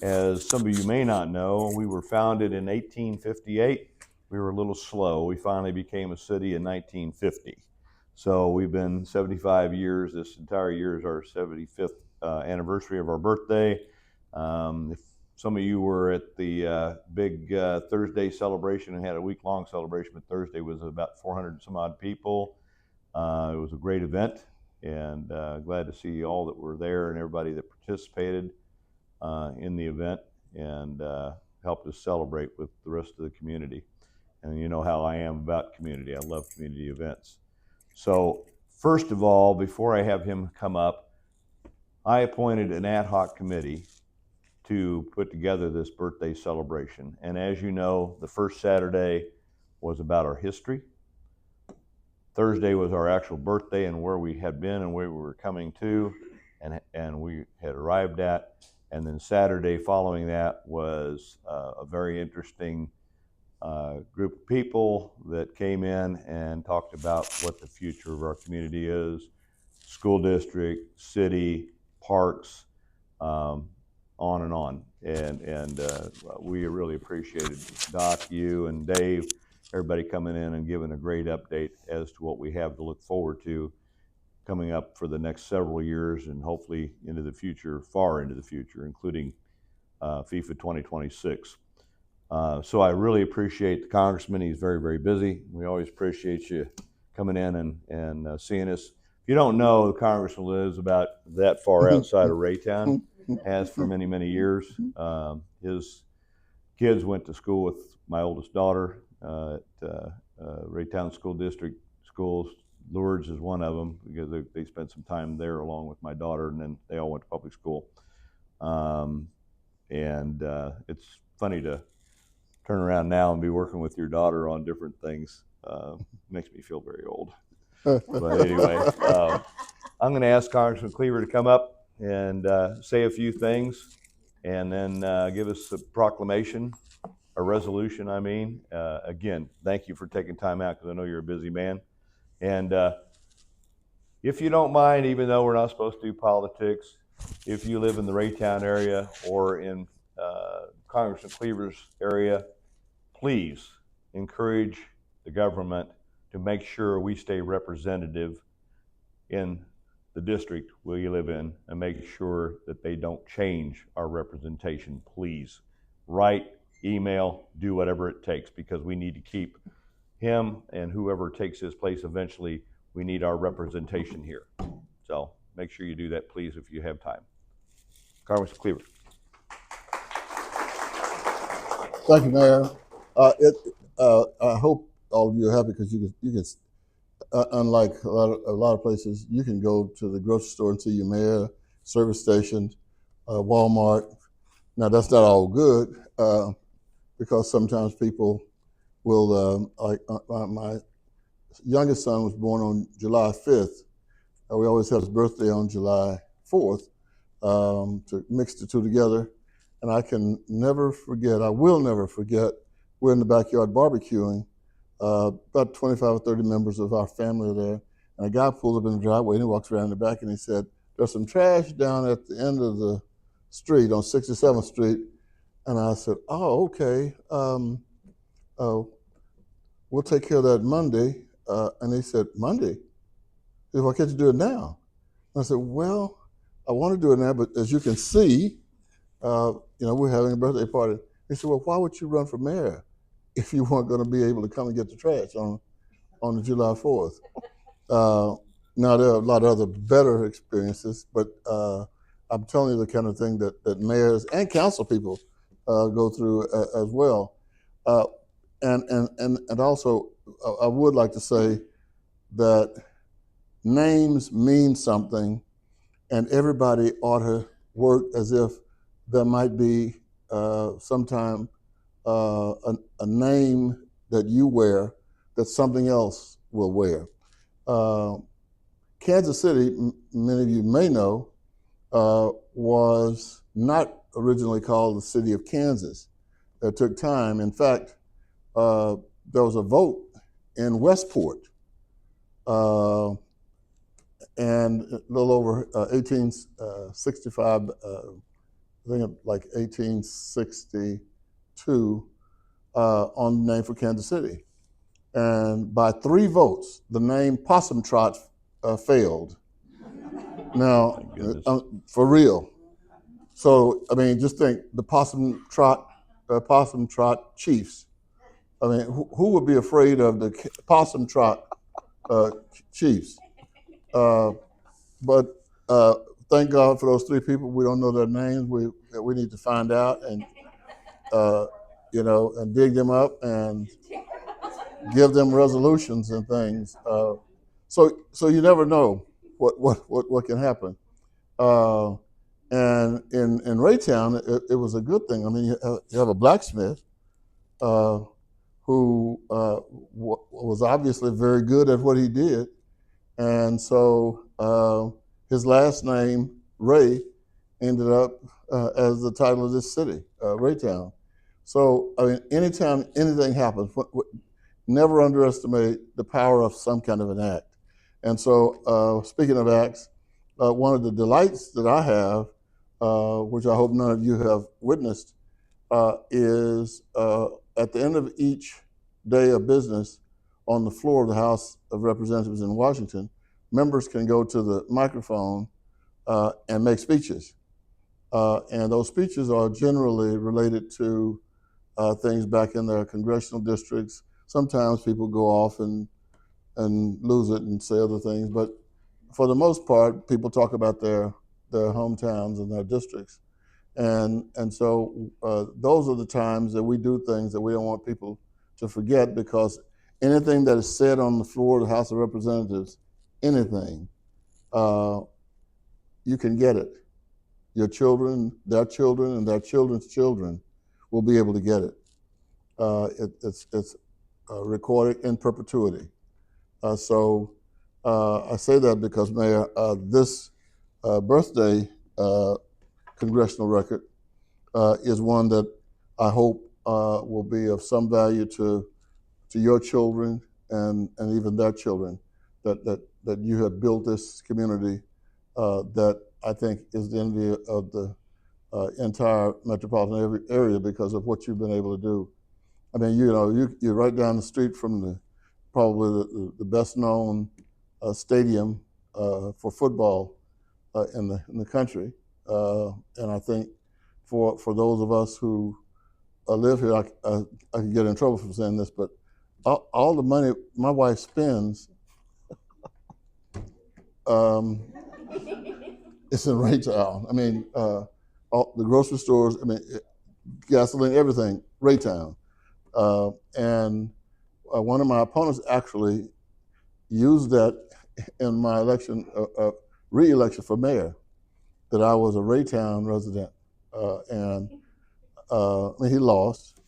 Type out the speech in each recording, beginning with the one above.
As some of you may not know, we were founded in 1858. We were a little slow. We finally became a city in 1950. So we've been 75 years. This entire year is our 75th anniversary of our birthday. If some of you were at the big Thursday celebration and had a week-long celebration, but Thursday was about 400 and some odd people. It was a great event, and glad to see all that were there and everybody that participated in the event and helped us celebrate with the rest of the community. And you know how I am about community. I love community events. So first of all, before I have him come up, I appointed an ad hoc committee to put together this birthday celebration. And as you know, the first Saturday was about our history. Thursday was our actual birthday and where we had been and where we were coming to and we had arrived at. And then Saturday following that was a very interesting group of people that came in and talked about what the future of our community is, school district, city, parks, on and on. And we really appreciated Doc, you and Dave, everybody coming in and giving a great update as to what we have to look forward to coming up for the next several years and hopefully into the future, far into the future, including FIFA 2026. So I really appreciate the Congressman. He's very, very busy. We always appreciate you coming in and seeing us. If you don't know, the Congressman lives about that far outside of Raytown, has for many, many years. His kids went to school with my oldest daughter at Raytown School District Schools. Lourdes is one of them because they spent some time there along with my daughter, and then they all went to public school. It's funny to turn around now and be working with your daughter on different things. Makes me feel very old. But anyway, I'm going to ask Congressman Cleaver to come up and say a few things, and then give us a proclamation, a resolution, I mean. Again, thank you for taking time out because I know you're a busy man. And if you don't mind, even though we're not supposed to do politics, if you live in the Raytown area or in Congressman Cleaver's area, please encourage the government to make sure we stay representative in the district where you live in and make sure that they don't change our representation. Please write, email, do whatever it takes because we need to keep him and whoever takes his place eventually. We need our representation here. So make sure you do that, please, if you have time. Congressman Cleaver. Thank you, Mayor. I hope all of you are happy because you can unlike a lot of places, you can go to the grocery store and see your mayor, service station, Walmart. Now that's not all good because sometimes people will, my youngest son was born on July 5th. We always have his birthday on July 4th to mix the two together. And I can never forget, I will never forget, we're in the backyard barbecuing. About 25 or 30 members of our family are there. And a guy pulls up in the driveway and he walks around the back and he said, there's some trash down at the end of the street on 67th Street. And I said, oh, okay. We'll take care of that Monday. And he said, Monday? He said, why can't you do it now? And I said, well, I want to do it now, but as you can see, we're having a birthday party. He said, well, why would you run for mayor if you weren't going to be able to come and get the trash on the July 4th? Now, there are a lot of other better experiences, but I'm telling you the kind of thing that mayors and council people go through as well. And also, I would like to say that names mean something, and everybody ought to work as if there might be sometime a name that you wear that something else will wear. Kansas City, many of you may know, was not originally called the city of Kansas. It took time. In fact, there was a vote in Westport, and a little over 1865, think like 1862, on the name for Kansas City. And by 3 votes, the name Possum Trot failed. Now, for real. So, I mean, just think the Possum Trot Chiefs. I mean, who would be afraid of the Possum Trot Chiefs? But thank God for those 3 people. We don't know their names. We need to find out and and dig them up and give them resolutions and things. So you never know what can happen. And in Raytown, it was a good thing. I mean, you have a blacksmith who was obviously very good at what he did, and so his last name Ray ended up as the title of this city, Raytown. So I mean, anytime anything happens, never underestimate the power of some kind of an act. And so, speaking of acts, one of the delights that I have, which I hope none of you have witnessed, is at the end of each day of business on the floor of the House of Representatives in Washington, members can go to the microphone and make speeches. And those speeches are generally related to things back in their congressional districts. Sometimes people go off and lose it and say other things, but for the most part, people talk about their hometowns and their districts. And so those are the times that we do things that we don't want people to forget, because anything that is said on the floor of the House of Representatives, anything, you can get it. Your children, and their children's children will be able to get it. It's recorded in perpetuity. So I say that because, Mayor, this birthday congressional record is one that I hope will be of some value to your children and even their children, that you have built this community that I think is the envy of the entire metropolitan area because of what you've been able to do. I mean, you're right down the street from probably the best known stadium for football in the country, and I think for those of us who live here, I could get in trouble for saying this, but all the money my wife spends, it's in Raytown. I mean, all the grocery stores, I mean, gasoline, everything, Raytown. And one of my opponents actually used that in my election, re-election for mayor, that I was a Raytown resident. And I mean, he lost,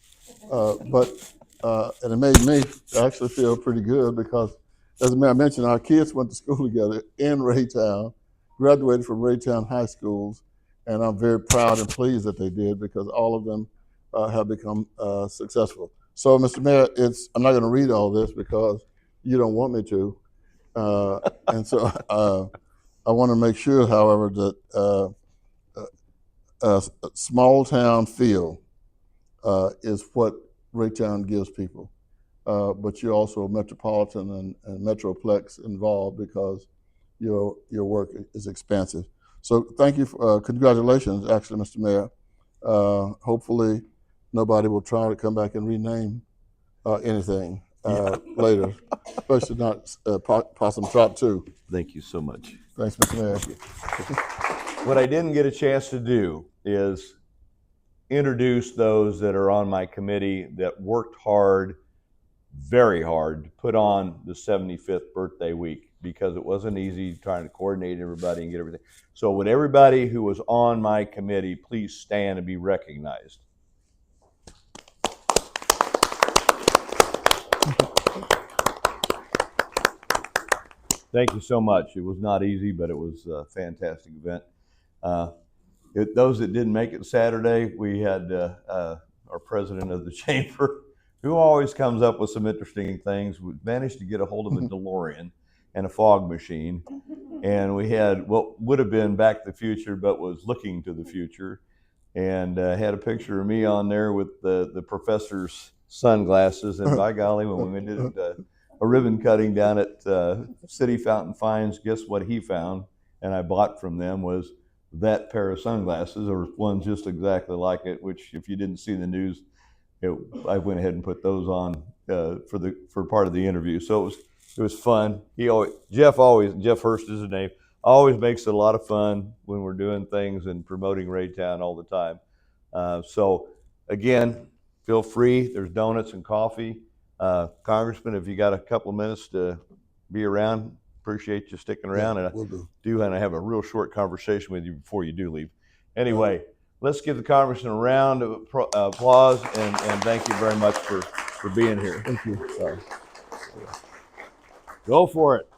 but and it made me actually feel pretty good because, as I mentioned, our kids went to school together in Raytown, graduated from Raytown high schools, and I'm very proud and pleased that they did because all of them have become successful. So, Mr. Mayor, I'm not going to read all this because you don't want me to, and so I want to make sure, however, that a small town feel is what Raytown gives people. But you're also a metropolitan and metroplex involved because your work is expansive. So thank you. Congratulations, actually, Mr. Mayor. Hopefully, nobody will try to come back and rename anything later, especially not Possum Trot 2. Thank you so much. Thanks, Mr. Mayor. What I didn't get a chance to do is introduce those that are on my committee that worked hard, very hard, to put on the 75th birthday week because it wasn't easy trying to coordinate everybody and get everything. So would everybody who was on my committee please stand and be recognized? Thank you so much. It was not easy, but it was a fantastic event. Those that didn't make it Saturday, we had our president of the chamber, who always comes up with some interesting things. We managed to get a hold of a DeLorean and a fog machine, and we had what would have been Back to the Future, but was looking to the future. and had a picture of me on there with the professor's sunglasses. And by golly, when we did a ribbon cutting down at City Fountain Finds, guess what he found and I bought from them was that pair of sunglasses, or one just exactly like it, which if you didn't see the news, I went ahead and put those on for part of the interview. So it was fun. Jeff Hurst is his name, always makes it a lot of fun when we're doing things and promoting Raytown all the time. So again, feel free. There's donuts and coffee. Congressman, if you got a couple of minutes to be around, appreciate you sticking around. Yeah, And we'll do and I have a real short conversation with you before you do leave. Anyway, let's give the Congressman a round of applause and thank you very much for being here. Thank you. Go for it.